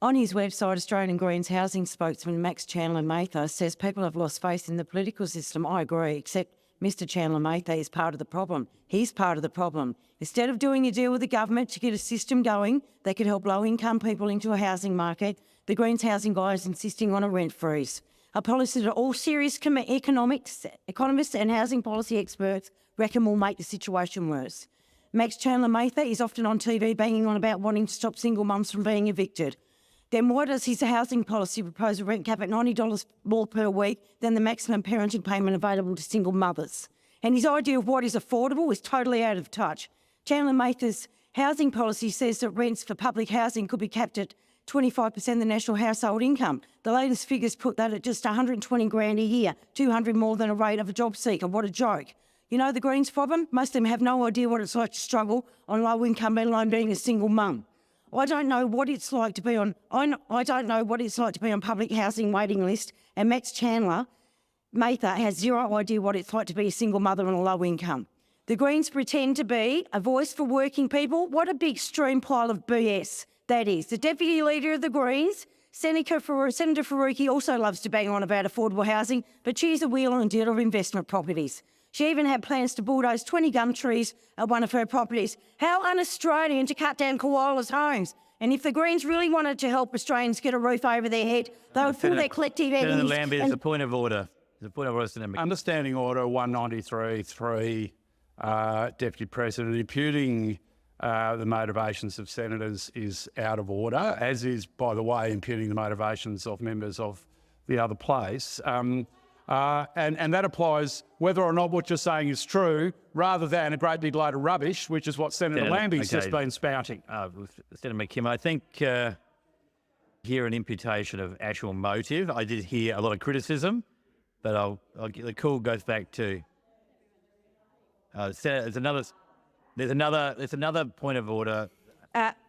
On his website, Australian Greens housing spokesman Max Chandler-Mather says people have lost faith in the political system. I agree, except Mr Chandler-Mather is part of the problem. He's part of the problem. Instead of doing a deal with the government to get a system going that could help low-income people into a housing market, the Greens housing guy is insisting on a rent freeze, a policy that all serious economists and housing policy experts reckon will make the situation worse. Max Chandler-Mather is often on TV banging on about wanting to stop single mums from being evicted. Then why does his housing policy propose a rent cap at $90 more per week than the maximum parenting payment available to single mothers? And his idea of what is affordable is totally out of touch. Chandler-Mather's housing policy says that rents for public housing could be capped at 25% of the national household income. The latest figures put that at just $120,000 a year, $200 more than a rate of a job seeker. What a joke. You know the Greens' problem? Most of them have no idea what it's like to struggle on low income, let alone being a single mum. I don't know what it's like to be on public housing waiting list, and Max Chandler-Mather has zero idea what it's like to be a single mother on a low income. The Greens pretend to be a voice for working people. What a big stream pile of BS that is. The Deputy Leader of the Greens, Senator Faruqi, also loves to bang on about affordable housing, but she's a wheeler and dealer of investment properties. She even had plans to bulldoze 20 gum trees at one of her properties. How un-Australian to cut down koalas' homes. And if the Greens really wanted to help Australians get a roof over their head, they would pull their collective energies... Senator Lambie, there's a point of order. There's a point of order, Senator McKim. Understanding Order 193.3, Deputy President, imputing the motivations of senators is out of order, as is, by the way, imputing the motivations of members of the other place. And that applies whether or not what you're saying is true, rather than a great big load of rubbish, which is what Senator Lambie's just been spouting. Senator McKim, I think hear an imputation of actual motive. I did hear a lot of criticism, but the call goes back to there's another point of order.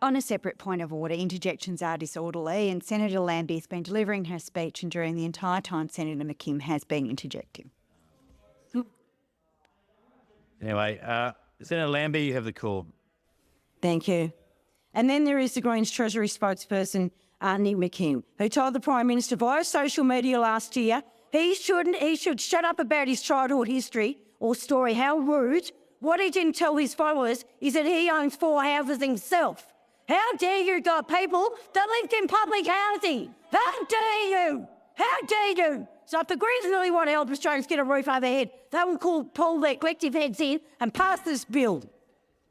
On a separate point of order, interjections are disorderly, and Senator Lambie has been delivering her speech, and during the entire time Senator McKim has been interjecting. Anyway, Senator Lambie, you have the call. Thank you. And then there is the Greens Treasury spokesperson, Nick McKim, who told the Prime Minister via social media last year he should shut up about his childhood history or story. How rude. What he didn't tell his followers is that he owns 4 houses himself. How dare you got people that lived in public housing? How dare you? How dare you? So if the Greens really want to help Australians get a roof over their head, they will pull their collective heads in and pass this bill.